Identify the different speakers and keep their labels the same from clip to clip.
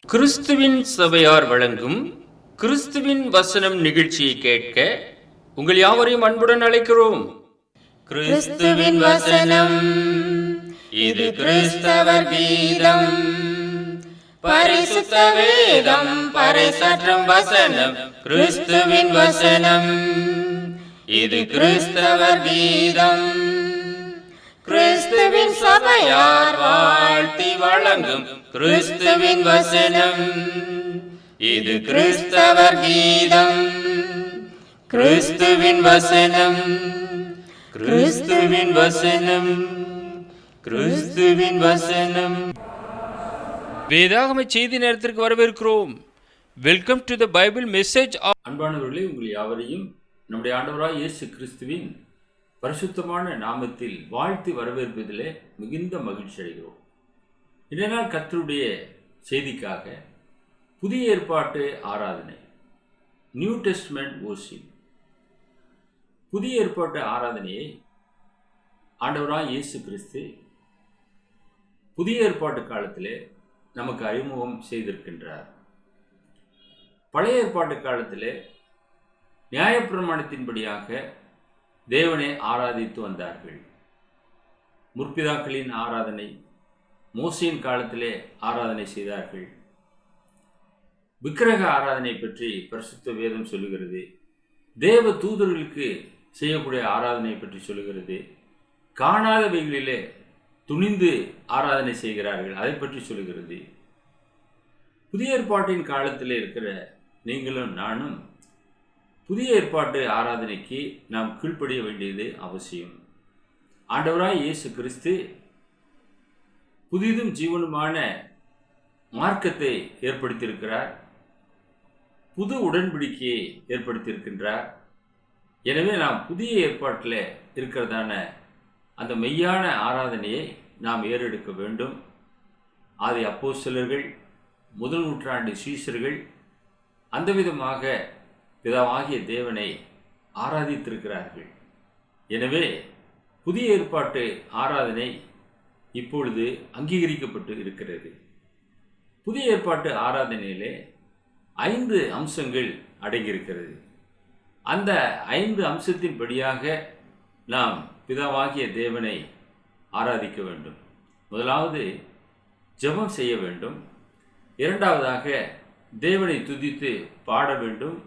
Speaker 1: கிறிஸ்துவின் சபையார் வழங்கும் கிறிஸ்துவின் வசனம் நிகழ்ச்சியை கேட்க உங்கள் யாவரையும் அன்புடன் அழைக்கிறோம்.
Speaker 2: கிறிஸ்துவின் வசனம், இது கிறிஸ்தவர் கீதம். பரிசுத்த வேதம் பறைசாற்றும் வசனம், கிறிஸ்துவின் வசனம், இது கிறிஸ்தவர் கீதம். கிறிஸ்துவின் சபையார் வாழ்த்தி வழங்கும் கிறிஸ்துவின் வசனம், இது கிறிஸ்தவர் கீதம். கிறிஸ்துவின் வசனம், கிறிஸ்துவின் வசனம், கிறிஸ்துவின் வசனம்.
Speaker 1: வேதாகம செய்தி நேரத்திற்கு வரவேற்கிறோம். Welcome to the Bible message. அன்பானவர்களே, உங்கள் யாவரையும் நம்முடைய ஆண்டவராய் இயேசு கிறிஸ்துவின் பரிசுத்தமான நாமத்தில் வாழ்த்தி வரவேற்பதிலே மிகுந்த மகிழ்ச்சி அடைகிறோம். இந்த நாள் கர்த்தருடைய செய்திக்காக புதிய ஏற்பாட்டு ஆராதனை, நியூ டெஸ்ட்மென்ட் வொர்ஷிப், புதிய ஏற்பாட்டு ஆராதனையை ஆண்டவராய் இயேசு கிறிஸ்து புதிய ஏற்பாட்டு காலத்திலே நமக்கு அறிமுகம் செய்திருக்கின்றார். பழைய ஏற்பாட்டு காலத்திலே நியாயப்பிரமாணத்தின்படியாக தேவனை ஆராதித்து வந்தார்கள். முற்பிதாக்களின் ஆராதனை, மோசேயின் காலத்திலே ஆராதனை செய்தார்கள். விக்கிரக ஆராதனை பற்றி பரிசுத்த வேதம் சொல்லுகிறது. தேவ தூதர்களுக்கு செய்யக்கூடிய ஆராதனை பற்றி சொல்லுகிறது. காணாதவைகளிலே துணிந்து ஆராதனை செய்கிறார்கள், அதை பற்றி சொல்லுகிறது. புதிய ஏற்பாட்டின் காலத்தில் இருக்கிற நீங்களும் நானும் புதிய ஏற்பாட்டு ஆராதனைக்கு நாம் கீழ்ப்படிய வேண்டியது அவசியம். ஆண்டவராய் இயேசு கிறிஸ்து புதிதும் ஜீவனுமான மார்க்கத்தை ஏற்படுத்தியிருக்கிறார். புது உடன்படிக்கையை ஏற்படுத்தியிருக்கின்றார். எனவே நாம் புதிய ஏற்பாட்டில் இருக்கிறதான அந்த மெய்யான ஆராதனையை நாம் ஏறெடுக்க வேண்டும். ஆதி அப்போஸ்தலர்கள், முதல் நூற்றாண்டு சீஷர்கள் அந்த விதமாக பிதாவாகிய தேவனை ஆராதித்திருக்கிறார்கள். எனவே புதிய ஏற்பாட்டு ஆராதனை இப்பொழுது அங்கீகரிக்கப்பட்டு இருக்கிறது. புதிய ஏற்பாட்டு ஆராதனையிலே 5 அம்சங்கள் அடங்கியிருக்கிறது. அந்த 5 அம்சத்தின்படியாக நாம் பிதாவாகிய தேவனை ஆராதிக்க வேண்டும். முதலாவது ஜெபம் செய்ய வேண்டும். இரண்டாவதாக தேவனை துதித்து பாட வேண்டும்.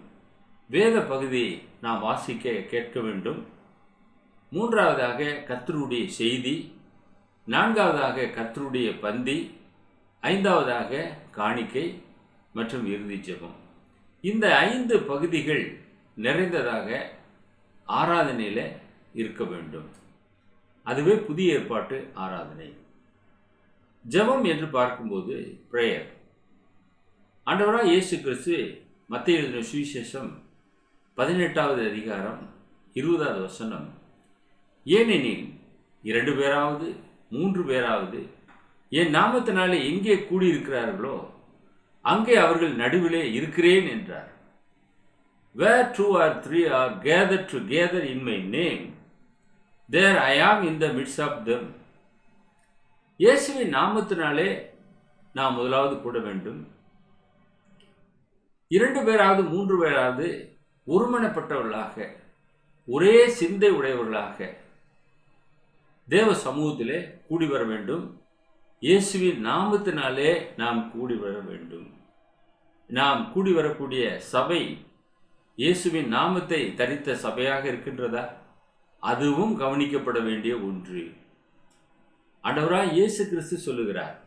Speaker 1: வேத பகுதி நாம் வாசிக்க கேட்க வேண்டும். மூன்றாவதாக கர்த்தருடைய செய்தி. நான்காவதாக கர்த்தருடைய பந்தி. ஐந்தாவதாக காணிக்கை மற்றும் இறுதி ஜெபம். இந்த 5 பகுதிகள் நிறைந்ததாக ஆராதனையில் இருக்க வேண்டும். அதுவே புதிய ஏற்பாட்டு ஆராதனை. ஜெபம் என்று பார்க்கும்போது பிரேயர். ஆண்டவராய் இயேசு கிறிஸ்து மத்தேயு எழுதின சுவிசேஷம் 18வது அதிகாரம் 20வது வசனம், ஏனெனில் 2 பேராவது 3 பேராவது என் நாமத்தினாலே எங்கே கூடியிருக்கிறார்களோ அங்கே அவர்கள் நடுவிலே இருக்கிறேன் என்றார். Where 2 or 3 are gathered together in my name, there I am in the midst of them. இயேசுவின் நாமத்தினாலே நாம் முதலாவது கூட வேண்டும். 2 பேராவது 3 பேராவது ஒருமனப்பட்டவர்களாக, ஒரே சிந்தை உடையவர்களாக தேவ சமூகத்திலே கூடி வர வேண்டும். இயேசுவின் நாமத்தினாலே நாம் கூடி வர வேண்டும். நாம் கூடி வரக்கூடிய சபை இயேசுவின் நாமத்தை தரித்த சபையாக இருக்கின்றதா? அதுவும் கவனிக்கப்பட வேண்டிய ஒன்று. ஆண்டவராய் இயேசு கிறிஸ்து சொல்லுகிறார்,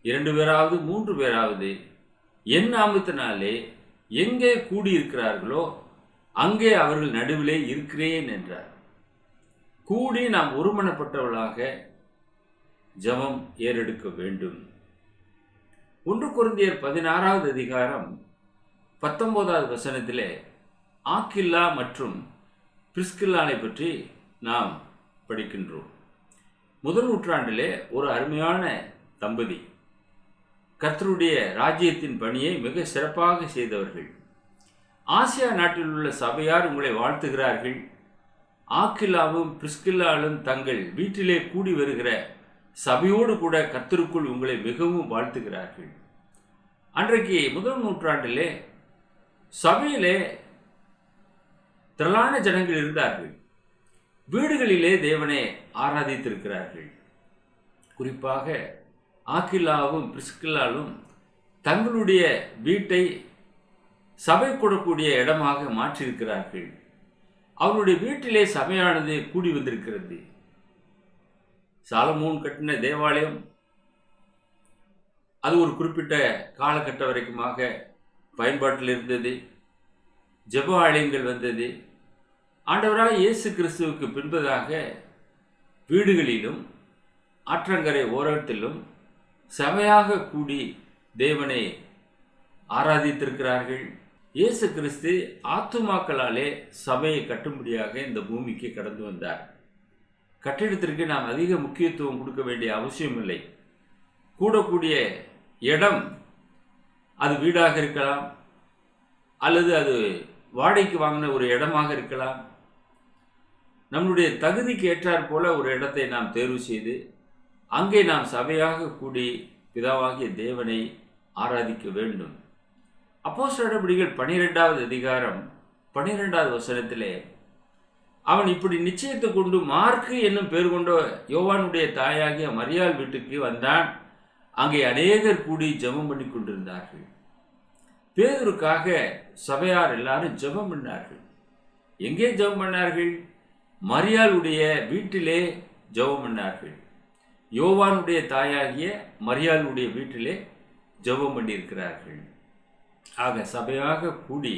Speaker 1: 2 பேராவது 3 பேராவது என் நாமத்தினாலே எங்கே கூடியிருக்கிறார்களோ அங்கே அவர்கள் நடுவிலே இருக்கிறேன் என்றார். கூடி நாம் ஒருமனப்பட்டவர்களாக ஜெபம் ஏறெடுக்க வேண்டும். 1 கொரிந்தியர் 16வது அதிகாரம் 19வது வசனத்திலே ஆக்கில்லா மற்றும் பிரிஸ்கில்லாளை பற்றி நாம் படிக்கின்றோம். முதல் நூற்றாண்டிலே ஒரு அருமையான தம்பதி, கர்த்தருடைய ராஜ்யத்தின் பணியை மிக சிறப்பாக செய்தவர்கள். ஆசியா நாட்டில் உள்ள சபையார் உங்களை வாழ்த்துகிறார்கள். ஆக்கில்லாவும் பிரிஸ்கில்லாலும் தங்கள் வீட்டிலே கூடி வருகிற சபையோடு கூட கர்த்தருக்குள் உங்களை மிகவும் வாழ்த்துகிறார்கள்.
Speaker 3: அன்றைக்கு முதல் நூற்றாண்டிலே சபையிலே திரளான ஜனங்கள் இருந்தார்கள். வீடுகளிலே தேவனை ஆராதித்திருக்கிறார்கள். குறிப்பாக ஆக்கில்லாவும் பிரிஸ்கில்லாலும் தங்களுடைய வீட்டை சபை கூடக்கூடிய இடமாக மாற்றியிருக்கிறார்கள். அவருடைய வீட்டிலே சபையானது கூடி வந்திருக்கிறது. சாலமோன் கட்டின தேவாலயம் அது ஒரு குறிப்பிட்ட காலகட்டம் வரைக்குமாக பயன்பாட்டில் இருந்தது. ஜெப ஆலயங்கள் வந்தது. ஆண்டவராக இயேசு கிறிஸ்துவுக்கு பின்பதாக வீடுகளிலும் ஆற்றங்கரை ஓரத்திலும் சபையாக கூடி தேவனை ஆராதித்திருக்கிறார்கள். இயேசு கிறிஸ்து ஆத்துமாக்களாலே சபையை கட்டும்படியாக இந்த பூமிக்கு கடந்து வந்தார். கட்டிடத்திற்கு நாம் அதிக முக்கியத்துவம் கொடுக்க வேண்டிய அவசியம் இல்லை. கூடக்கூடிய இடம் அது வீடாக இருக்கலாம், அல்லது அது வாடகைக்கு வாங்கின ஒரு இடமாக இருக்கலாம். நம்முடைய தகுதிக்கு ஏற்றாற் போல ஒரு இடத்தை நாம் தேர்வு செய்து அங்கே நாம் சபையாக கூடி பிதாவாகிய தேவனை ஆராதிக்க வேண்டும். அப்போஸ்தலர் நடபடிகள் 12வது அதிகாரம் 12வது வசனத்திலே அவன் இப்படி நிச்சயத்தை கொண்டு மார்க்கு என்னும் பேர் கொண்ட யோவானுடைய தாயாகிய மரியாள் வீட்டுக்கு வந்தான். அங்கே அநேகர் கூடி ஜெபம் பண்ணி கொண்டிருந்தார்கள். பேதுருக்காக சபையார் எல்லாரும் ஜெபம் பண்ணார்கள். எங்கே ஜெபம் பண்ணார்கள்? மரியாளுடைய வீட்டிலே ஜெபம் பண்ணார்கள். யோவானுடைய தாயாகிய மரியாளுடைய வீட்டிலே ஜெபம் பண்ணியிருக்கிறார்கள். ஆக சபையாக கூடி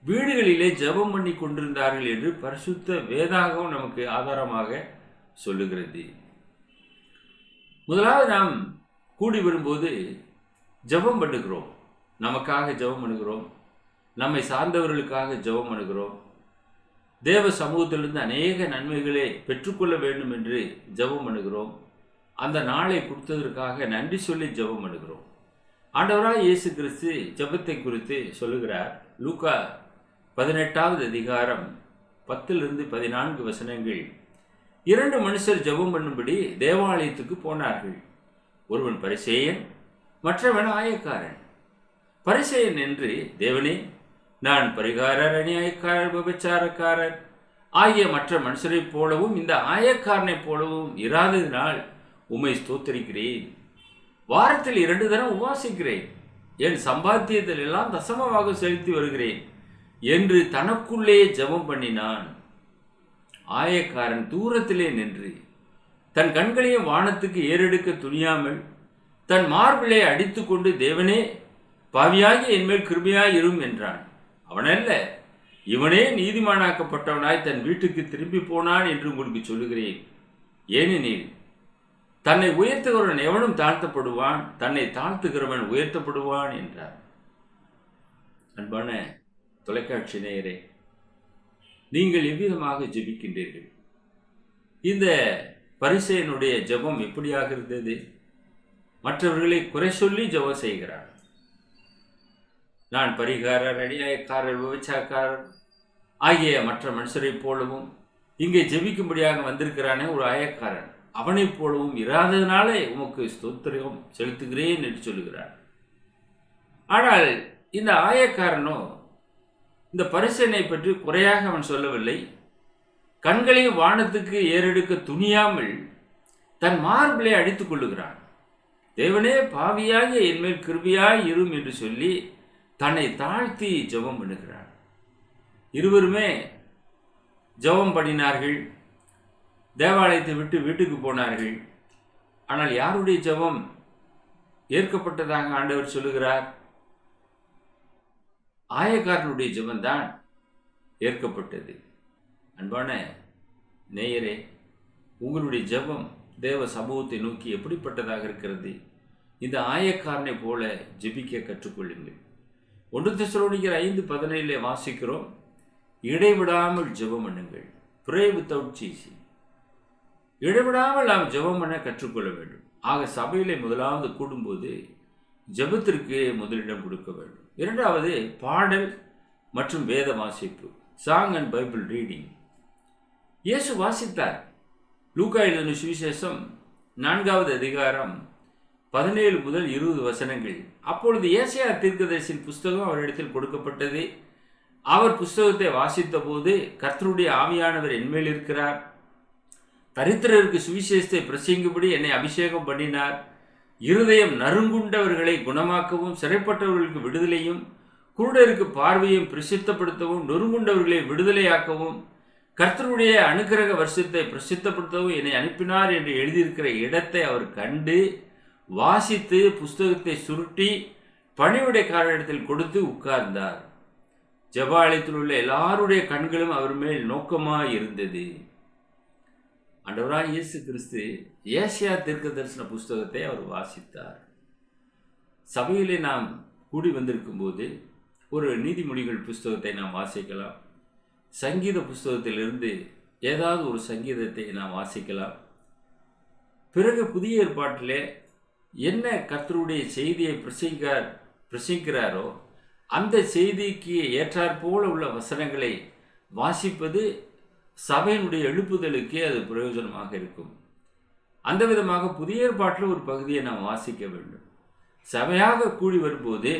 Speaker 3: வீடுகளிலே ஜெபம் பண்ணி கொண்டிருந்தார்கள் என்று பரிசுத்த வேதாகம் நமக்கு ஆதாரமாக சொல்லுகிறது. முதலாவது நாம் கூடி வரும்போது ஜெபம் பண்ணுகிறோம். நமக்காக ஜெபம் பண்ணுகிறோம். நம்மை சார்ந்தவர்களுக்காக ஜெபம் பண்ணுகிறோம். தேவ சமூகத்திலிருந்து அநேக நன்மைகளை பெற்றுக்கொள்ள வேண்டும் என்று ஜெபம் பண்ணுகிறோம். அந்த நாளை கொடுத்ததற்காக நன்றி சொல்லி ஜெபம் பண்ணுகிறோம். ஆண்டவராய் இயேசு கிறிஸ்து ஜெபத்தை குறித்து சொல்லுகிறார். லூக்கா 18வது அதிகாரம் 10-14 வசனங்கள். 2 மனுஷர் ஜெபம் பண்ணும்படி தேவாலயத்துக்கு போனார்கள். ஒருவன் பரிசேயன், மற்றவன் ஆயக்காரன். பரிசேயன் என்று, தேவனே, நான் பரிகாரர், அநியாயக்காரர், விபச்சாரக்காரர் ஆகிய மற்ற மனுஷரைப் போலவும் இந்த ஆயக்காரனைப் போலவும் இராததினால் உம்மை ஸ்தோத்தரிக்கிறேன். வாரத்தில் 2 தரம் உபாசிக்கிறேன். என் சம்பாத்தியத்தில் எல்லாம் தசமமாக செலுத்தி வருகிறேன் என்று தனக்குள்ளே ஜெபம் பண்ணினான். ஆயக்காரன் தூரத்திலே நின்று தன் கண்களையும் வானத்துக்கு ஏறெடுக்க துணியாமல் தன் மார்பிலே அடித்து கொண்டு, தேவனே, பாவியாகி என்மேல் கிருபையாய் இரும் என்றான். அவனல்ல, இவனே நீதிமானாக்கப்பட்டவனாய் தன் வீட்டுக்கு திரும்பி போனான் என்று உங்களுக்கு சொல்லுகிறேன். ஏனெனில் தன்னை உயர்த்துகிறவன் எவனும் தாழ்த்தப்படுவான், தன்னை தாழ்த்துகிறவன் உயர்த்தப்படுவான் என்றார். அன்பான தொலைக்காட்சி நேயரே, நீங்கள் எவ்விதமாக ஜெபிக்கின்றீர்கள்? இந்த பரிசேயனுடைய ஜெபம் எப்படியாக இருந்தது? மற்றவர்களை குறை சொல்லி ஜெபம் செய்கிறார். நான் பரிகாரர், அநியாயக்காரர், விபச்சாரக்காரர் ஆகிய மற்ற மனுஷரைப் போலவும் இங்கே ஜெபிக்கும்படியாக வந்திருக்கிறானே ஒரு ஆயக்காரன், அவனைப் போலவும் இராததினாலே உமக்கு ஸ்தோத்திரம் செலுத்துகிறேன் என்று சொல்லுகிறார். ஆனால் இந்த ஆயக்காரனோ இந்த பரிசேயனை பற்றி குறையாக அவன் சொல்லவில்லை. கண்களையும் வானத்துக்கு ஏறெடுக்க துணியாமல் தன் மார்பிலே அடித்துக் கொள்ளுகிறான். தேவனே, பாவியாகிய என்மேல் கிருபையாய் இரும் என்று சொல்லி தன்னை தாழ்த்தி ஜெபம் பண்ணுகிறான். இருவருமே ஜெபம் பண்ணினார்கள். தேவாலயத்தை விட்டு வீட்டுக்கு போனார்கள். ஆனால் யாருடைய ஜெபம் ஏற்கப்பட்டதாக ஆண்டவர் சொல்லுகிறார்? ஆயக்காரனுடைய ஜெபம்தான் ஏற்கப்பட்டது. அன்பான நேயரே, உங்களுடைய ஜெபம் தேவ சமூகத்தை நோக்கி எப்படிப்பட்டதாக இருக்கிறது? இந்த ஆயக்காரனை போல ஜெபிக்க கற்றுக்கொள்ளுங்கள். 1 தெசலோனிக்கர் 5:17 வாசிக்கிறோம், இடைவிடாமல் ஜெபம் பண்ணுங்கள். Pray without ceasing. இடைவிடாமல் நாம் ஜெபம் பண்ண கற்றுக்கொள்ள வேண்டும். ஆக சபையிலே முதலாவது கூடும்போது ஜெபத்திற்கு முதலிடம் கொடுக்க வேண்டும். 2வது பாடல் மற்றும் வேத வாசிப்பு, சாங் அண்ட் பைபிள் ரீடிங். இயேசு வாசித்தார். லூக்கா எழுதின சுவிசேஷம் 4வது அதிகாரம் 17 முதல் 20 வசனங்கள். அப்பொழுது ஏசாயா தீர்க்கதரிசியின் புஸ்தகம் அவரிடத்தில் கொடுக்கப்பட்டது. அவர் புஸ்தகத்தை வாசித்த போது, கர்த்தருடைய ஆவியானவர் என்மேல் இருக்கிறார், தரித்திரருக்கு சுவிசேஷத்தை பிரசங்கிக்கும்படி என்னை அபிஷேகம் பண்ணினார், இருதயம் நறுங்குண்டவர்களை குணமாக்கவும், சிறைப்பட்டவர்களுக்கு விடுதலையும், குருடருக்கு பார்வையும் பிரசித்தப்படுத்தவும், நொறுங்குண்டவர்களை விடுதலையாக்கவும், கர்த்தருடைய அனுக்கிரக வருஷத்தை பிரசித்தப்படுத்தவும் என்னை அனுப்பினார் என்று எழுதியிருக்கிற இடத்தை அவர் கண்டு வாசித்து புஸ்தகத்தை சுருட்டி பணிவிடைக்காரரிடத்தில் கொடுத்து உட்கார்ந்தார். ஜெபாலயத்தில் உள்ள எல்லாருடைய கண்களும் அவர் மேல் நோக்கமாய் இருந்தது. ஆண்டவராய் இயேசு கிறிஸ்து ஏசாயா தீர்க்க தரிசன புஸ்தகத்தை அவர் வாசித்தார். சபையிலே நாம் கூடி வந்திருக்கும் போது ஒரு நீதிமொழிகள் புஸ்தகத்தை நாம் வாசிக்கலாம், சங்கீத புஸ்தகத்திலிருந்து ஏதாவது ஒரு சங்கீதத்தை நாம் வாசிக்கலாம். பிறகு புதிய ஏற்பாட்டிலே என்ன கர்த்தருடைய செய்தியை பிரசங்கிக்கிறாரோ அந்த செய்திக்கு ஏற்றாற்போல உள்ள வசனங்களை வாசிப்பது சபையினுடைய எழுப்புதலுக்கு அது பிரயோஜனமாக இருக்கும். அந்த விதமாக புதிய ஏற்பாட்டில் ஒரு பகுதியை நாம் வாசிக்க வேண்டும். சபையாக கூடி வரும்போது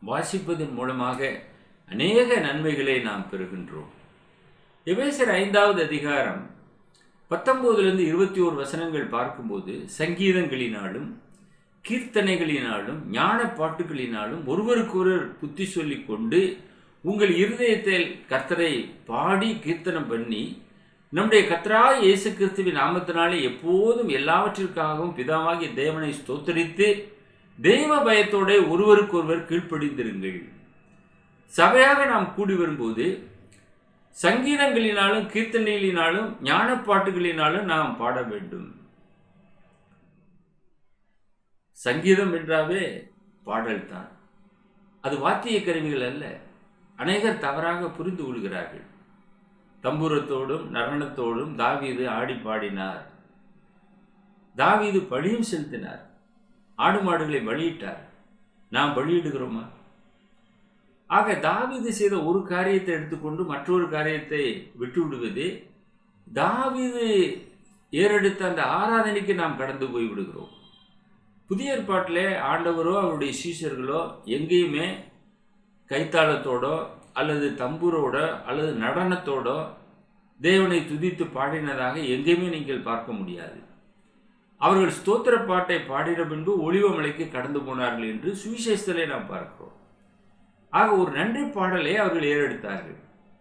Speaker 3: வாசிப்பதன் மூலமாக அநேக நன்மைகளை நாம் பெறுகின்றோம். எபேசியர் 5வது அதிகாரம் 19 21 வசனங்கள் பார்க்கும்போது, சங்கீதங்களினாலும் கீர்த்தனைகளினாலும் ஞான பாட்டுகளினாலும் ஒருவருக்கொருவர் புத்தி சொல்லி கொண்டு உங்கள் இருதயத்தில் கர்த்தரை பாடி கீர்த்தனம் பண்ணி நம்முடைய கர்த்தராகிய இயேசு கிறிஸ்துவின் நாமத்தினாலே எப்போதும் எல்லாவற்றிற்காகவும் பிதாவாகிய தேவனை ஸ்தோத்தரித்து தெய்வ பயத்தோடு ஒருவருக்கொருவர் கீழ்ப்படிந்திருங்கள். சபையாக நாம் கூடி வரும்போது சங்கீதங்களினாலும் கீர்த்தனைகளினாலும் ஞான பாட்டுகளினாலும் நாம் பாட வேண்டும். சங்கீதம் என்றாவே பாடல் தான், அது வாத்திய கருவிகள் அல்ல. அநேகர் தவறாக புரிந்து கொள்கிறார்கள். தம்புரத்தோடும் நரணத்தோடும் தாவீது ஆடி பாடினார். தாவீது பலியும் செலுத்தினார், ஆடு மாடுகளை பலியிட்டார். நாம் பலியிடுகிறோமா? ஆக தாவீது செய்த ஒரு காரியத்தை எடுத்துக்கொண்டு மற்றொரு காரியத்தை விட்டுவிடுவது, தாவீது ஏறெடுத்த அந்த ஆராதனைக்கு நாம் கடந்து போய் விடுகிறோம். புதிய ஏற்பாட்டிலே ஆண்டவரோ அவருடைய சீஷர்களோ எங்கேயுமே கைத்தாளத்தோடோ அல்லது தம்பூரோட அல்லது நடனத்தோடோ தேவனை துதித்து பாடினதாக எங்கேயுமே நீங்கள் பார்க்க முடியாது. அவர்கள் ஸ்தோத்திர பாட்டை பாடின பின்பு ஒலிவமலைக்கு கடந்து போனார்கள் என்று சுவிசேஷத்திலே நாம் பார்க்கிறோம். ஆக ஒரு நன்றி பாடலை அவர்கள் ஏறெடுத்தார்கள்.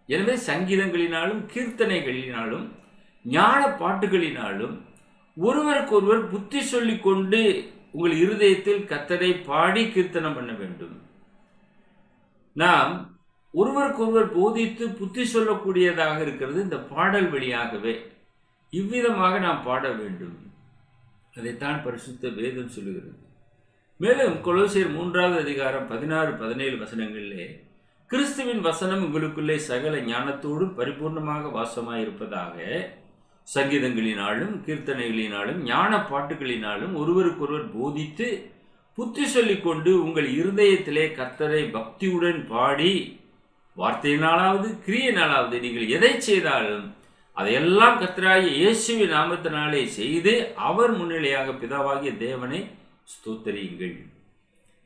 Speaker 3: எனவே சங்கீதங்களினாலும் கீர்த்தனைகளினாலும் ஞான பாட்டுகளினாலும் ஒருவருக்கொருவர் புத்தி சொல்லி கொண்டு உங்கள் இருதயத்தில் கர்த்தரை பாடி கீர்த்தனம் பண்ண வேண்டும். நாம் ஒருவருக்கொருவர் போதித்து புத்தி சொல்லக்கூடியதாக இருக்கிறது இந்த பாடல் வழியாகவே. இவ்விதமாக நாம் பாட வேண்டும். அதைத்தான் பரிசுத்த வேதம் சொல்லுகிறது. மேலும் கொலோசியர் 3வது அதிகாரம் 16-17 வசனங்களிலே, கிறிஸ்துவின் வசனம் உங்களுக்குள்ளே சகல ஞானத்தோடும் பரிபூர்ணமாக வாசமாயிருப்பதாக, சங்கீதங்களினாலும் கீர்த்தனைகளினாலும் ஞான பாட்டுகளினாலும் ஒருவருக்கொருவர் போதித்து புத்தி சொல்லிக் கொண்டு உங்கள் இருதயத்திலே கர்த்தரை பக்தியுடன் பாடி, வார்த்தையினாலாவது கிரியையினாலாவது நீங்கள் எதை செய்தாலும் அதையெல்லாம் கர்த்தராகிய இயேசுவின் நாமத்தினாலே செய்து அவர் முன்னிலையாக பிதாவாகிய தேவனை ஸ்தோத்தரியுங்கள்.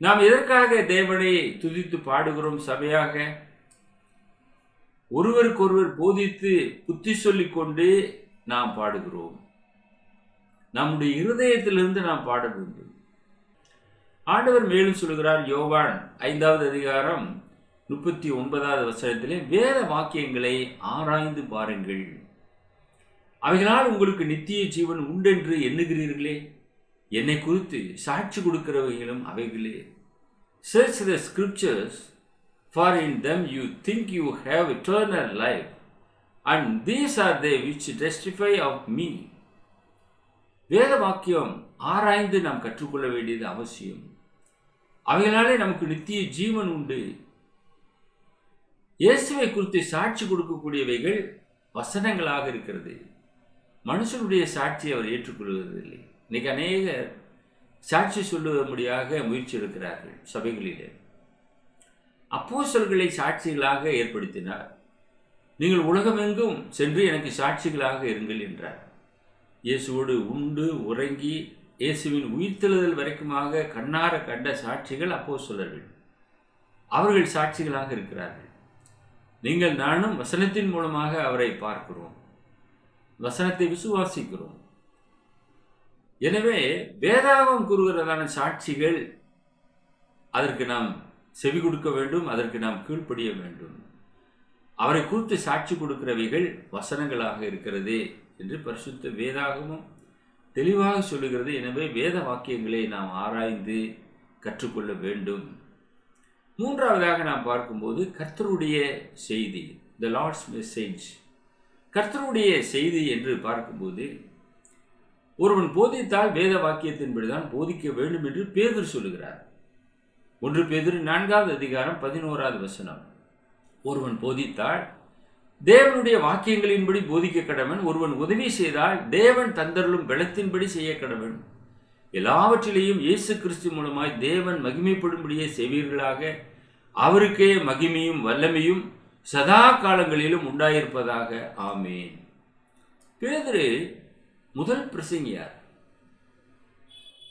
Speaker 3: நாம் எதற்காக தேவனை துதித்து பாடுகிறோம்? சபையாக ஒருவருக்கொருவர் போதித்து புத்தி சொல்லிக் கொண்டு நாம் பாடுகிறோம். நம்முடைய இருதயத்திலிருந்து நாம் பாட வேண்டும். ஆண்டவர் மேலும் சொல்கிறார், யோவான் 5வது அதிகாரம் 39வது வசனத்திலே, வேத வாக்கியங்களை ஆராய்ந்து பாருங்கள், அவைகளால் உங்களுக்கு நித்திய ஜீவன் உண்டென்று எண்ணுகிறீர்களே, என்னை குறித்து சாட்சி கொடுக்கிறவைகளும் அவைகளே. Search the scriptures, for in them you think you have eternal life, and these are they which testify of me. வேத வாக்கியம் ஆராய்ந்து நாம் கற்றுக்கொள்ள வேண்டியது அவசியம். அவைகளாலே நமக்கு நித்திய ஜீவன் உண்டு. இயேசுவை குறித்து சாட்சி கொடுக்கக்கூடியவைகள் வசனங்களாக இருக்கிறது. மனுஷனுடைய சாட்சியை அவர் ஏற்றுக்கொள்வதில்லை. இன்னைக்கு அநேகர் சாட்சி சொல்லும்படியாக முயற்சி எடுக்கிறார்கள். சபைகளிலே அப்போஸ்தலர்களை சாட்சிகளாக ஏற்படுத்தினார். நீங்கள் உலகமெங்கும் சென்று எனக்கு சாட்சிகளாக இருங்கள் என்றார். இயேசுவோடு உண்டு உறங்கி இயேசுவின் உயிர்த்தெழுதல் வரைக்குமாக கண்ணார கண்ட சாட்சிகள் அப்போஸ்தலர்கள். அவர்கள் சாட்சிகளாக இருக்கிறார்கள். நீங்கள் நானும் வசனத்தின் மூலமாக அவரை பார்க்கிறோம், வசனத்தை விசுவாசிக்கிறோம். எனவே வேதாகம் கூறுகிறதான சாட்சிகள், அதற்கு நாம் செவி கொடுக்க வேண்டும், அதற்கு நாம் கீழ்ப்படிய வேண்டும். அவரை குறித்து சாட்சி கொடுக்கிறவைகள் வசனங்களாக இருக்கிறது என்று பரிசுத்த வேதாகமும் தெளிவாக சொல்லுகிறது. எனவே வேத வாக்கியங்களை நாம் ஆராய்ந்து கற்றுக்கொள்ள வேண்டும். மூன்றாவதாக நாம் பார்க்கும்போது கர்த்தருடைய செய்தி, த லார்ட்ஸ் மெசேஜ். கர்த்தருடைய செய்தி என்று பார்க்கும்போது ஒருவன் போதித்தால் வேத வாக்கியத்தின்படிதான் போதிக்க வேண்டும் என்று பேதுரு சொல்லுகிறார். 1 பேதுரு 4வது அதிகாரம் 11வது வசனம். ஒருவன் போதித்தால் தேவனுடைய வாக்கியங்களின்படி போதிக்க கடவன். ஒருவன் உதவி செய்தால் தேவன் தந்தருளும் பலத்தின்படி செய்ய கடவன். எல்லாவற்றிலேயும் இயேசு கிறிஸ்து மூலமாய் தேவன் மகிமைப்படும்படியே செய்வீர்களாக. அவருக்கே மகிமையும் வல்லமையும் சதா காலங்களிலும் உண்டாயிருப்பதாக. ஆமேன். பேதுரு முதல் பிரசங்கியார்.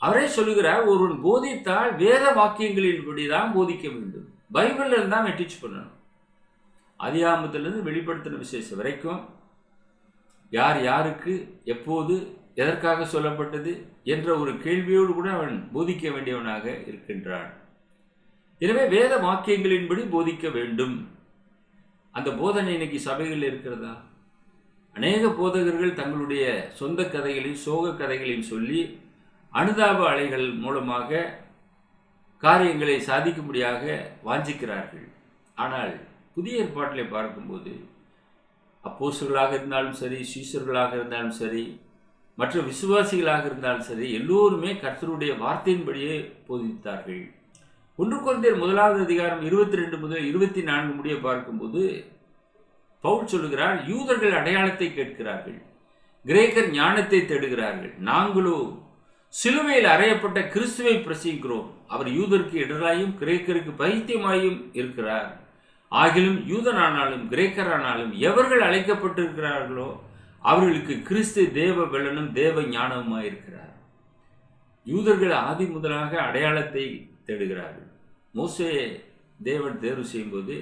Speaker 3: அவரே சொல்லுகிறார், ஒருவன் போதித்தால் வேத வாக்கியங்களின்படிதான் போதிக்க வேண்டும். பைபிள்ல இருந்தான் டீச் பண்ணணும். ஆதியாகமத்திலிருந்து வெளிப்படுத்தின விசேஷம் வரைக்கும் யார் யாருக்கு எப்போது எதற்காக சொல்லப்பட்டது என்ற ஒரு கேள்வியோடு கூட அவன் போதிக்க வேண்டியவனாக இருக்கின்றான். எனவே வேத வாக்கியங்களின்படி போதிக்க வேண்டும். அந்த போதனை இன்னைக்கு சபைகளில் இருக்கிறதா? அநேக போதகர்கள் தங்களுடைய சொந்த கதைகளையும் சோக கதைகளையும் சொல்லி அனுதாப அலைகள் மூலமாக காரியங்களை சாதிக்கும்படியாக வாஞ்சிக்கிறார்கள். ஆனால் புதிய ஏற்பாட்டிலே பார்க்கும்போது அப்போஸ்தலர்களாக இருந்தாலும் சரி, சீஷர்களாக இருந்தாலும் சரி, மற்ற விசுவாசிகளாக இருந்தாலும் சரி, எல்லோருமே கர்த்தருடைய வார்த்தையின்படியே போதித்தார்கள். 1 கொரிந்தியர் 1வது அதிகாரம் 22 முதல் 24 முடிய பார்க்கும்போது பவுல் சொல்லுகிறார், யூதர்கள் அடையாளத்தை கேட்கிறார்கள், கிரேக்கர் ஞானத்தை தேடுகிறார்கள். நாங்களோ சிலுவையில் அறையப்பட்ட கிறிஸ்துவை பிரசங்கிக்கிறோம். அவர் யூதருக்கு இடராயும் கிரேக்கருக்கு பைத்தியமாயும் இருக்கிறார். ஆகிலும் யூதனானாலும் கிரேக்கரானாலும் எவர்கள் அழைக்கப்பட்டிருக்கிறார்களோ அவர்களுக்கு கிறிஸ்து தேவ பலனும் தேவ ஞானமுமாயிருக்கிறார். யூதர்கள் ஆதி முதலாக அடையாளத்தை தேடுகிறார்கள். மோசே தேவன் தேர்வு செய்யும்போது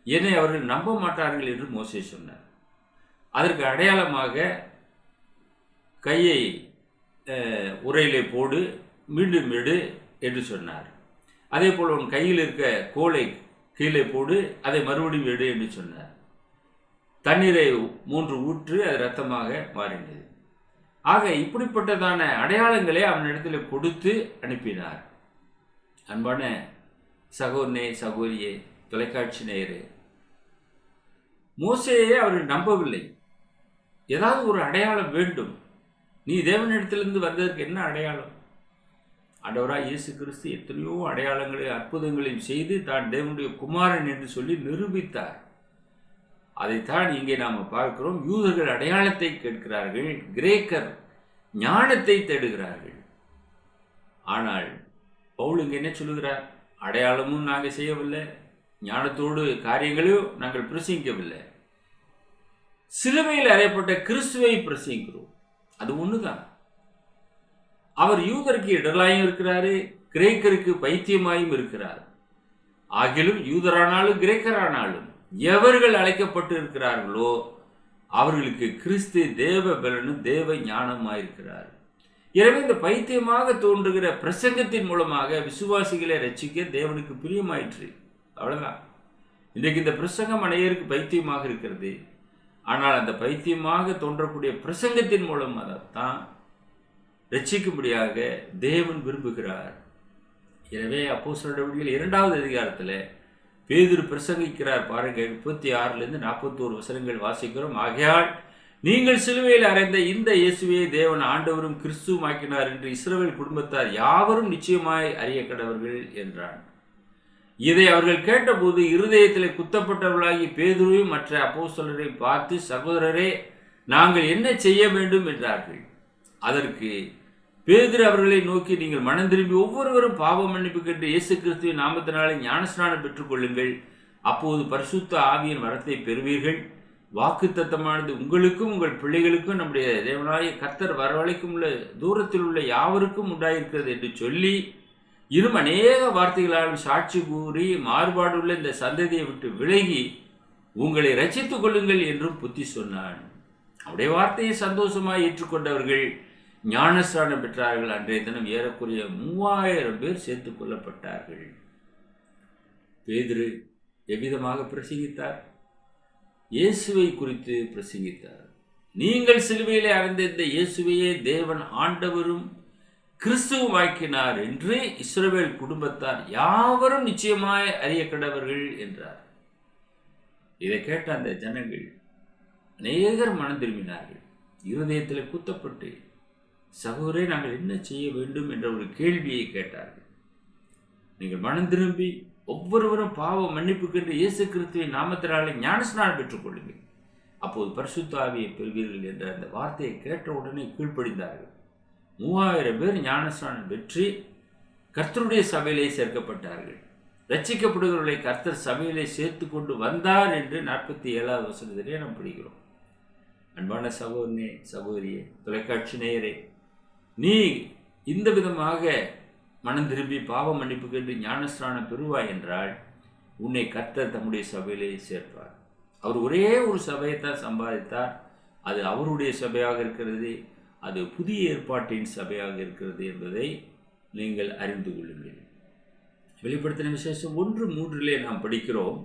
Speaker 3: என்னை அவர்கள் நம்ப மாட்டார்கள் என்று மோசே சொன்னார். அதற்கு அடையாளமாக கையை உரையிலே போடு, மீண்டும் எடு என்று சொன்னார். அதே போல் உன் கையில் இருக்க கோலை கீழே போடு, அதை மறுபடியும் எடு என்று சொன்னார். தண்ணீரை 3 ஊற்று, அது இரத்தமாக மாறினது. ஆக இப்படிப்பட்டதான அடையாளங்களை அவனிடத்தில் கொடுத்து அனுப்பினார். அன்பான சகோதரனே, சகோதரியே, தொலைக்காட்சி நேயரே, மோசேயே அவர்கள் நம்பவில்லை. ஏதாவது ஒரு அடையாளம் வேண்டும். நீ தேவனிடத்திலிருந்து வந்ததற்கு என்ன அடையாளம்? ஆண்டவராய் இயேசு கிறிஸ்து எத்தனையோ அடையாளங்களை அற்புதங்களையும் செய்து தான் தேவனுடைய குமாரன் என்று சொல்லி நிரூபித்தார். அதைத்தான் இங்கே நாம் பார்க்கிறோம். யூதர்கள் அடையாளத்தை கேட்கிறார்கள், கிரேக்கர் ஞானத்தை தேடுகிறார்கள். ஆனால் பவுல் இங்கே என்ன சொல்லுகிறார்? அடையாளமும் நாங்கள் செய்யவில்லை, ஞானத்தோடு காரியங்களையும் நாங்கள் பிரசங்கிக்கவில்லை, சிலுவையில் அறையப்பட்ட கிறிஸ்துவை பிரசங்கிக்கிறோம். அது ஒண்ணுதான். அவர் யூதருக்கு இடலாயும் இருக்கிறாரு, கிரேக்கருக்கு பைத்தியமாயும் இருக்கிறார். ஆகிலும் யூதரானாலும் கிரேக்கரானாலும் எவர்கள் அழைக்கப்பட்டு இருக்கிறார்களோ அவர்களுக்கு கிறிஸ்து தேவ பலனும் தேவ ஞானமாயிருக்கிறார். எனவே இந்த பைத்தியமாக தோன்றுகிற பிரசங்கத்தின் மூலமாக விசுவாசிகளை ரட்சிக்க தேவனுக்கு பிரியமாயிற்று. அவ்வளவுதான். இன்றைக்கு இந்த பிரசங்கம் அநேகருக்கு பைத்தியமாக இருக்கிறது. ஆனால் அந்த பைத்தியமாக தோன்றக்கூடிய பிரசங்கத்தின் மூலமாக தான் ரட்சிக்கும்படியாக தேவன் விரும்புகிறார். எனவே அப்போஸ்தலர் நடவடிக்கைகள் 2வது அதிகாரத்தில் பேதுரு பிரசங்கிக்கிறார். பாருங்க, 36லிருந்து 41 வசனங்கள் வாசிக்கிறோம். ஆகையால் நீங்கள் சிலுவையில் அறைந்த இந்த இயேசுவை தேவன் ஆண்டவரும் கிறிஸ்துவும் ஆக்கினார் என்று இஸ்ரவேல் குடும்பத்தார் யாவரும் நிச்சயமாய் அறிய கடவர்கள் என்றான். இதை அவர்கள் கேட்டபோது இருதயத்தில் குத்தப்பட்டவர்களாகி பேதுருவையும் மற்ற அப்போஸ்தலரை பார்த்து, சகோதரரே, நாங்கள் என்ன செய்ய வேண்டும் என்றார்கள். அதற்கு பேதுரு அவர்களை நோக்கி, நீங்கள் மனம் திரும்பி ஒவ்வொருவரும் பாவ மன்னிப்பு கேட்டு இயேசு கிறிஸ்துவின் நாமத்தினாலே ஞானஸ்நானம் பெற்றுக்கொள்ளுங்கள். அப்போது பரிசுத்த ஆவியின் வரத்தை பெறுவீர்கள். வாக்குத்தத்தமானது உங்களுக்கும் உங்கள் பிள்ளைகளுக்கும் நம்முடைய தேவனாகிய கர்த்தர் வரவழைக்கும் உள்ள தூரத்தில் உள்ள யாவருக்கும் உண்டாயிருக்கிறது என்று சொல்லி இன்னும் அநேக வார்த்தைகளாலும் சாட்சி கூறி மாறுபாடுள்ள இந்த சந்ததியை விட்டு விலகி உங்களை ரட்சித்துக் கொள்ளுங்கள் என்றும் புத்தி சொன்னான். அவருடைய வார்த்தையை சந்தோஷமாக ஏற்றுக்கொண்டவர்கள் ஞானஸ்நானம் பெற்றார்கள். அன்றைய தினம் ஏறக்குறைய 3000 பேர் சேர்த்துக் கொள்ளப்பட்டார்கள். பேதுரு எவ்விதமாக பிரசங்கித்தார்? இயேசுவை குறித்து பிரசங்கித்தார். நீங்கள் சிலுவையிலே அறைந்த இந்த இயேசுவையே தேவன் ஆண்டவரும் கிறிஸ்துவாக்கினார் என்று இஸ்ரவேல் குடும்பத்தார் யாவரும் நிச்சயமாய் அறிய கடவர்கள் என்றார். இதை கேட்ட அந்த ஜனங்கள் அநேகர் மனம் திரும்பினார்கள். இருதயத்தில் குத்தப்பட்டு, சகோதரே, நாங்கள் என்ன செய்ய வேண்டும் என்ற ஒரு கேள்வியை கேட்டார்கள். நீங்கள் மனம் திரும்பி ஒவ்வொருவரும் பாவ மன்னிப்புக்கென்று இயேசு கிறிஸ்துவின் நாமத்தினாலே ஞானஸ்நானம் பெற்றுக் கொள்ளுங்கள், அப்போது பரிசுத்த ஆவியை பெறுவீர்கள் என்ற அந்த வார்த்தையை கேட்ட உடனே கீழ்ப்படிந்தார்கள். 3000 பேர் ஞானஸ்நானம் பெற்று கர்த்தருடைய சபையிலே சேர்க்கப்பட்டார்கள். ரட்சிக்கப்படுகிறவர்களை கர்த்தர் சபையிலே சேர்த்து கொண்டு வந்தார் என்று 47வது வசனத்திலே நாம் படிக்கிறோம். அன்பான சகோதரனே, சகோதரியே, தொலைக்காட்சி நேயரே, நீ இந்த விதமாக மனம் திரும்பி பாவ மன்னிப்புக்கென்று ஞானஸ்நானம் பெறுவாய் என்றால் உன்னை கர்த்தர் தம்முடைய சபையிலே சேர்ப்பார். அவர் ஒரே ஒரு சபையைத்தான் சம்பாதித்தார். அது அவருடைய சபையாக இருக்கிறது. அது புதிய ஏற்பாட்டின் சபையாக இருக்கிறது என்பதை நீங்கள் அறிந்து கொள்ளுங்கள். வெளிப்படுத்தின விசேஷம் 1:3 நாம் படிக்கிறோம்,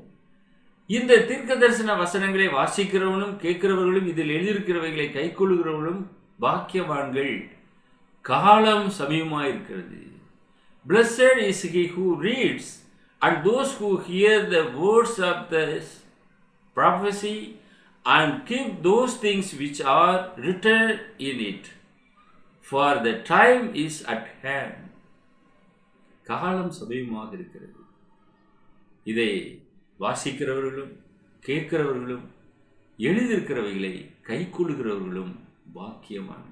Speaker 3: இந்த தீர்க்க தரிசன வசனங்களை வாசிக்கிறவனும் கேட்கிறவர்களும் இதில் எழுதியிருக்கிறவைகளை கைக்கொள்ளுகிறவர்களும் பாக்கியவான்கள், காலம் சமீபமாயிருக்கிறது. Blessed is he who reads and those who hear the words of this prophecy and keep those things which are written in it, for the time is at hand. காலம் சமீபமாக இருக்கிறது. இதை வாசிக்கிறவர்களும் கேட்கிறவர்களும் எழுதியிருக்கிறவைகளை கைக்கொள்ளுகிறவர்களும் பாக்கியவான்கள்.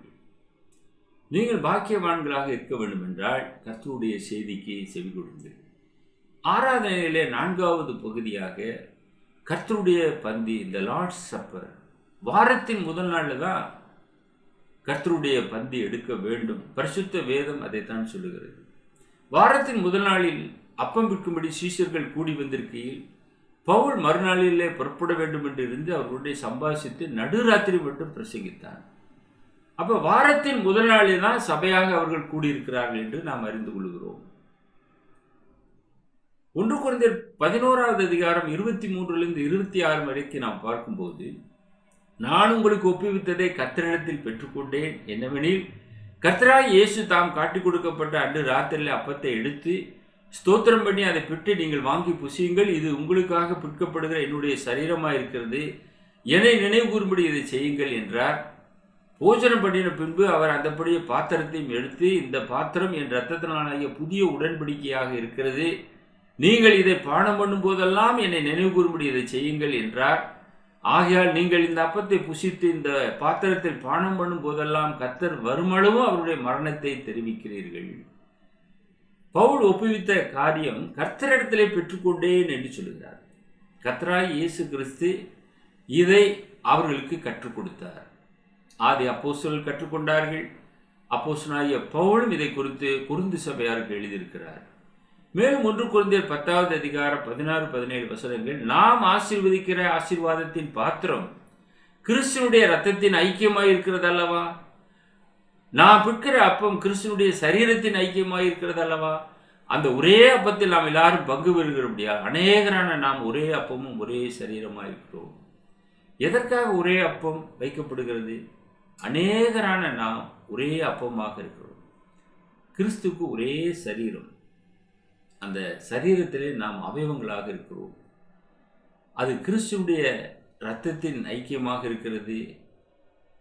Speaker 3: நீங்கள் பாக்கியவான்களாக இருக்க வேண்டும் என்றால் கர்த்தருடைய செய்திக்கு செவி கொடுங்கள். ஆராதனையிலே 4வது பகுதியாக கர்த்தருடைய பந்தி, இந்த லார்ட்ஸ் சப்பர், வாரத்தின் முதல் நாளில் தான் கர்த்தருடைய பந்தி எடுக்க வேண்டும். பரிசுத்த வேதம் அதைத்தான் சொல்லுகிறது. வாரத்தின் முதல் நாளில் அப்பம் விற்கும்படி சீஷர்கள் கூடி வந்திருக்கையில் பவுல் மறுநாளிலே புறப்பட வேண்டும் என்று இருந்து அவர்களுடைய சம்பாஷித்து நடுராத்திரி மட்டும் பிரசங்கித்தான். அப்போ வாரத்தின் முதல் நாளில் தான் சபையாக அவர்கள் கூடியிருக்கிறார்கள் என்று நாம் அறிந்து கொள்கிறோம். 1 கொரிந்தியர் 11வது அதிகாரம் 23 26 வரைக்கும் நாம் பார்க்கும்போது, நான் உங்களுக்கு ஒப்புவித்ததை கர்த்தரிடத்தில் பெற்றுக்கொண்டேன். என்னவெனில், கர்த்தராகிய இயேசு தாம் காட்டிக் கொடுக்கப்பட்ட அன்று ராத்திரியில் அப்பத்தை எடுத்து ஸ்தோத்திரம் பண்ணி அதை பிட்டு, நீங்கள் வாங்கி புசியுங்கள், இது உங்களுக்காக பிற்கப்படுகிற என்னுடைய சரீரமாக இருக்கிறது, என்னை நினைவு கூறும்படி இதை செய்யுங்கள் என்றார். போஜனம் பண்ணின பின்பு அவர் அந்தபடியே பாத்திரத்தையும் எடுத்து, இந்த பாத்திரம் என் இரத்தத்தினாலாகிய புதிய உடன்படிக்கையாக இருக்கிறது, நீங்கள் இதை பானம் பண்ணும் போதெல்லாம் என்னை நினைவு கூறும்படி இதை செய்யுங்கள் என்றார். ஆகையால் நீங்கள் இந்த அப்பத்தை புசித்து இந்த பாத்திரத்தில் பானம் பண்ணும் போதெல்லாம் கர்த்தர் வருமளவும் அவருடைய மரணத்தை தெரிவிக்கிறீர்கள். பவுல் ஒப்புவித்த காரியம் கர்த்தரிடத்திலே பெற்றுக்கொண்டேன் என்று சொல்கிறார். கர்த்தராகிய இயேசு கிறிஸ்து இதை அவர்களுக்கு கற்றுக் கொடுத்தார். ஆதி அப்போஸ்தலர்கள் கற்றுக்கொண்டார்கள். அப்போஸ்தலனாகிய பவுலும் இதை குறித்து கொரிந்து சபையாருக்கு எழுதியிருக்கிறார். மேலும் 1 கொரிந்தியர் 10வது அதிகாரம் 16-17 வசனங்கள், நாம் ஆசீர்வதிக்கிற ஆசீர்வாதத்தின் பாத்திரம் கிறிஸ்துவனுடைய இரத்தத்தின் ஐக்கியமாய் இருக்கிறது அல்லவா? நாம் பிற்கிற அப்பம் கிறிஸ்துவனுடைய சரீரத்தின் ஐக்கியமாய் இருக்கிறது அல்லவா? அந்த ஒரே அப்பத்தில் நாம் எல்லாரும் பங்கு பெறுகிறபடியா அநேகரான நாம் ஒரே அப்பமும் ஒரே சரீரமாக இருக்கிறோம். எதற்காக ஒரே அப்பம் வைக்கப்படுகிறது? அநேகரான நாம் ஒரே அப்பமாக இருக்கிறோம். கிறிஸ்துக்கு ஒரே சரீரம். அந்த சரீரத்திலே நாம் அவயவங்களாக இருக்கிறோம். அது கிறிஸ்துடைய இரத்தத்தின் ஐக்கியமாக இருக்கிறது.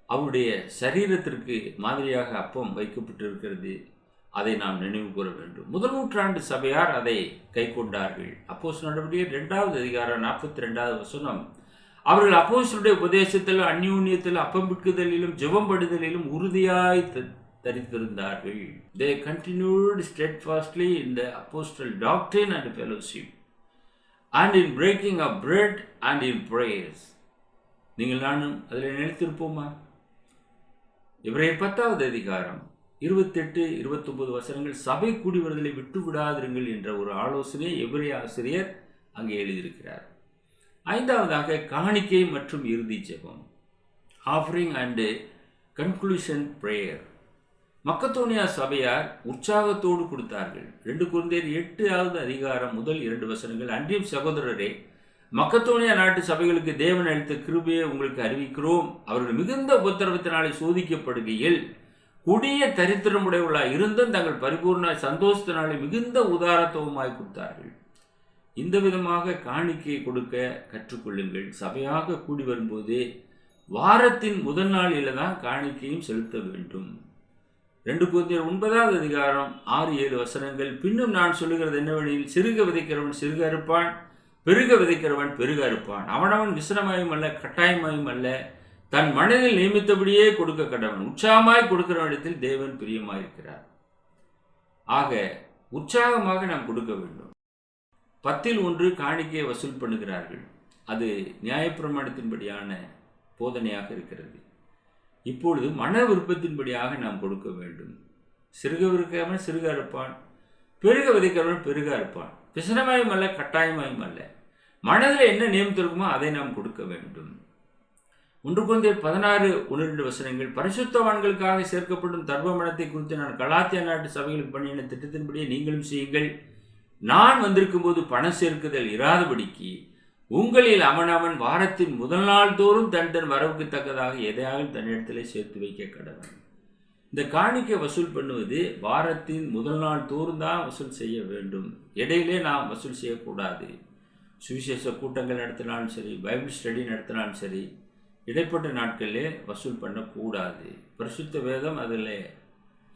Speaker 3: அவருடைய சரீரத்திற்கு மாதிரியாக அப்பம் வைக்கப்பட்டிருக்கிறது. அதை நாம் நினைவு கூற வேண்டும். முதல் நூற்றாண்டு சபையார் அதை கை கொண்டார்கள். அப்போஸ்தலர் நடவடிக்கைகள் 2வது அதிகாரம் 42வது வசனம், அவர்கள் அப்போஸ்தலருடைய உபதேசத்திலும் அந்யோன்யத்திலும் அப்பம் விற்குதலிலும் ஜெபம் படுதலிலும் உறுதியாய் தரித்திருந்தார்கள். They continued steadfastly in the apostolic doctrine and fellowship, and in breaking of bread and in prayers. நீங்கள் நானும் அதில் நினைத்திருப்போமா? எபிரேயர் 10வது அதிகாரம் 28, 29 வசனங்கள் சபை கூடி வருதலை விட்டு விடாதிருங்கள் என்ற ஒரு ஆலோசனை எபிரேய ஆசிரியர் அங்கே எழுதியிருக்கிறார். 5வதாக காணிக்கை மற்றும் இறுதி ஜெபம், offering and conclusion prayer. Macedonia சபையார் உற்சாகத்தோடு கொடுத்தார்கள். 2 கொரிந்தியர் 8வது அதிகாரம் முதல் 2 வசனங்கள், அன்றியும் சகோதரரே, மக்கதோனியா நாட்டு சபைகளுக்கு தேவன் அளித்த கிருபையை உங்களுக்கு அறிவிக்கிறோம். அவர்கள் மிகுந்த உபத்திரவத்தினாலே சோதிக்கப்படுகையில் கொடிய தரித்திரமுடையவர்களாய் இருந்தும் தங்கள் பரிபூர்ண சந்தோஷத்தினாலே மிகுந்த உதாரத்துவமாய் கொடுத்தார்கள். இந்த விதமாக காணிக்கை கொடுக்க கற்றுக்கொள்ளுங்கள். சபையாக கூடி வரும்போது வாரத்தின் முதல் நாளில் தான் காணிக்கையும் செலுத்த வேண்டும். 2 கொரிந்தியர் 9வது அதிகாரம் 6-7 வசனங்கள், பின்னும் நான் சொல்லுகிறது என்னவெனில், சிறுக விதைக்கிறவன் சிறுக அறுப்பான், பெருக விதைக்கிறவன் பெருக அறுப்பான். அவனவன் விசனமாயும் அல்ல கட்டாயமாயும் அல்ல, தன் மனதில் நியமித்தபடியே கொடுக்க கடவன். உற்சாகமாய் கொடுக்கிறவனிடத்தில் தேவன் பிரியமாயிருக்கிறார். ஆக உற்சாகமாக நாம் கொடுக்க வேண்டும். 10 காணிக்கையை வசூல் பண்ணுகிறார்கள். அது நியாயப்பிரமாணத்தின்படியான போதனையாக இருக்கிறது. இப்பொழுது மன விருப்பத்தின்படியாக நாம் கொடுக்க வேண்டும். சிறுக விதைக்கிறவன் சிறுக அறுப்பான், பெருக விதைக்கிறவன் பெருக அறுப்பான். விசனமாயும் அல்ல கட்டாயமாயும் அல்ல, மனதில் என்ன நியமித்திருக்குமோ அதை நாம் கொடுக்க வேண்டும். 1 கொரிந்தியர் 16:1-2 வசனங்கள், பரிசுத்தவான்களுக்காக சேர்க்கப்படும் தர்மமனத்தை குறித்து நான் கலாத்தியா நாட்டு சபைகளுக்கு பண்ணின திட்டத்தின்படியே நீங்களும் செய்யுங்கள். நான் வந்திருக்கும் போது பணம் சேர்க்குதல் இராதபடிக்கு உங்களில் அவனவன் வாரத்தின் முதல் நாள் தோறும் தன் வரவுக்கு தக்கதாக எதையாவது தன்னிடத்திலே சேர்த்து வைக்க கடவன். இந்த காணிக்கை வசூல் பண்ணுவது வாரத்தின் முதல் நாள் தோறும் தான் வசூல் செய்ய வேண்டும். இடையிலே நாம் வசூல் செய்யக்கூடாது. சுவிசேஷ கூட்டங்கள் நடத்தினாலும் சரி, பைபிள் ஸ்டடி நடத்தினாலும் சரி, இடைப்பட்ட நாட்களிலே வசூல் பண்ணக்கூடாது. பரிசுத்த வேதம் அதில்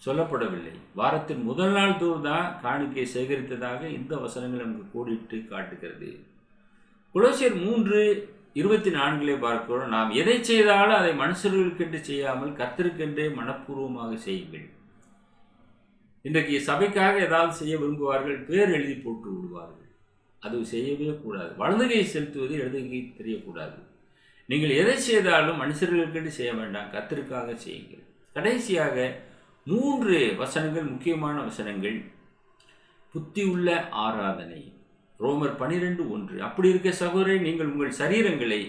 Speaker 3: சொல்லப்படவில்லை. வாரத்தின் முதல் நாள் தோறும் தான் காணிக்கை சேகரித்ததாக இந்த வசனங்கள் நமக்கு கோடிட்டு காட்டுகிறது. கொலோசியர் 3:24 பார்க்கிறோம், நாம் எதை செய்தாலும் அதை மனுஷர்களுக்கென்று செய்யாமல் கர்த்தருக்கென்றே மனப்பூர்வமாக செய்யுங்கள். இன்றைக்கு சபைக்காக ஏதாவது செய்ய விரும்புவார்கள், பேர் எழுதி போட்டு விடுவார்கள். அது செய்யவே கூடாது. வலதுகை செலுத்துவது இடதுகை தெரியக்கூடாது. நீங்கள் எதை செய்தாலும் மனுஷர்களுக்கென்று செய்ய வேண்டாம், கர்த்தருக்காக செய்யுங்கள். கடைசியாக 3 வசனங்கள், முக்கியமான வசனங்கள். புத்தி உள்ள ஆராதனை, ரோமர் 12:1. அப்படி இருக்க சகோதரரே, நீங்கள் உங்கள் சரீரங்களை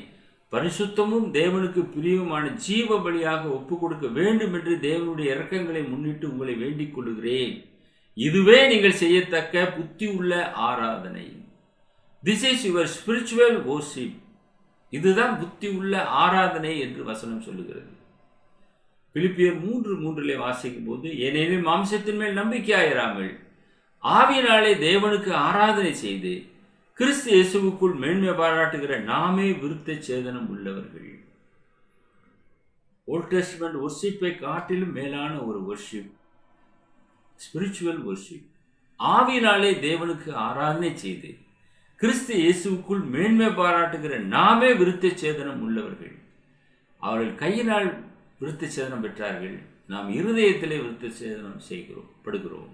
Speaker 3: பரிசுத்தமும் தேவனுக்கு பிரியமான ஜீவ பலியாக ஒப்பு கொடுக்க வேண்டும் என்று தேவனுடைய இரக்கங்களை முன்னிட்டு உங்களை வேண்டிக் கொள்கிறேன். இதுவே நீங்கள் செய்யத்தக்க புத்தி உள்ள ஆராதனை. This is your spiritual worship. இதுதான் புத்தி உள்ள ஆராதனை என்று வசனம் சொல்லுகிறது. பிலிப்பியர் 3:3 வாசிக்கும் போது, ஏனெனில் மாம்சத்தின் மேல் நம்பிக்கையாயிராமல் ஆவியினாலே தேவனுக்கு ஆராதனை செய்து கிறிஸ்து இயேசுவுக்குள் மேன்மை பாராட்டுகிற நாமே விருத்த சேதனம் உள்ளவர்கள். ஓல்ட் டெஸ்டமென்ட் வொர்ஷிப்பை காட்டிலும் மேலான ஒரு வொர்ஷிப் ஸ்பிரிச்சுவல் வொர்ஷிப். ஆவியினாலே தேவனுக்கு ஆராதனை செய்து கிறிஸ்து இயேசுவுக்குள் மேன்மை பாராட்டுகிற நாமே விருத்த சேதனம் உள்ளவர்கள். அவர்கள் கையினால் விருத்த சேதனம் பெற்றார்கள், நாம் இருதயத்திலே விருத்த சேதனம் படுகிறோம்.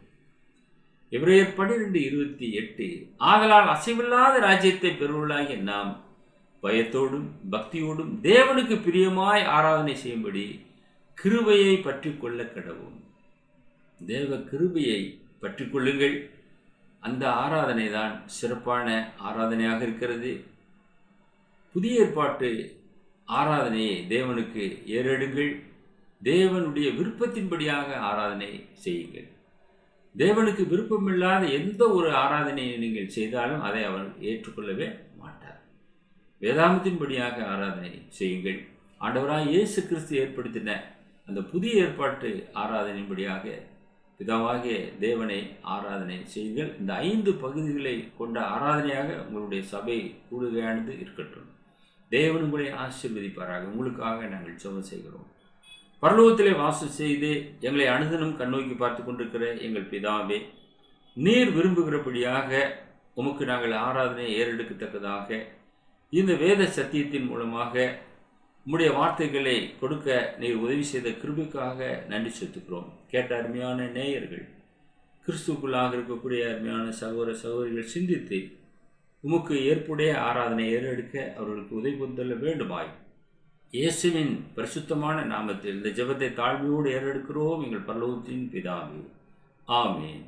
Speaker 3: எபிரேயர் 12:28, ஆதலால் அசைவில்லாத ராஜ்யத்தை பெறுவர்களாகிய நாம் பயத்தோடும் பக்தியோடும் தேவனுக்கு பிரியமாய் ஆராதனை செய்யும்படி கிருபையை பற்றி கொள்ள கடவும். தேவ கிருபையை பற்றி கொள்ளுங்கள். அந்த ஆராதனை தான் சிறப்பான ஆராதனையாக இருக்கிறது. புதிய ஏற்பாட்டு ஆராதனையை தேவனுக்கு ஏறெடுங்கள். தேவனுடைய விருப்பத்தின்படியாக ஆராதனை செய்யுங்கள். தேவனுக்கு விருப்பமில்லாத எந்த ஒரு ஆராதனையை நீங்கள் செய்தாலும் அதை அவர் ஏற்றுக்கொள்ளவே மாட்டார். வேதாமத்தின்படியாக ஆராதனை செய்யுங்கள். ஆண்டவராய் இயேசு கிறிஸ்து ஏற்படுத்தின அந்த புதிய ஏற்பாட்டு ஆராதனையின்படியாக பிதாவாகிய தேவனை ஆராதனை செய்யுங்கள். இந்த 5 பகுதிகளை கொண்ட ஆராதனையாக உங்களுடைய சபை கூடுகையானது இருக்கட்டும். தேவன் உங்களை ஆசீர்வதிப்பாராக. உங்களுக்காக நாங்கள் ஜெபம் செய்கிறோம். பரலோகத்திலே வாசம் செய்து எங்களை அனுதினம் கண்ணோக்கி பார்த்து கொண்டிருக்கிற எங்கள் பிதாவே, நீர் விரும்புகிறபடியாக உமக்கு நாங்கள் ஆராதனை ஏறெடுக்கத்தக்கதாக இந்த வேத சத்தியத்தின் மூலமாக உம்முடைய வார்த்தைகளை கொடுக்க நீர் உதவி செய்த கிருபைக்காக நன்றி செலுத்துகிறோம். கேட்ட அருமையான நேயர்கள், கிறிஸ்துக்குள்ளாக இருக்கக்கூடிய அருமையான சகோதர சகோதரிகள் சிந்தித்து உமக்கு ஏற்புடைய ஆராதனை ஏறெடுக்க அவர்களுக்கு உதவி தர வேண்டுமாய் இயேசுவின் பரிசுத்தமான நாமத்தில் இந்த ஜெபத்தை தாழ்மையோடு ஏறெடுக்கிறோம் எங்கள் பரலோகத்தின் பிதாவே. ஆமென்.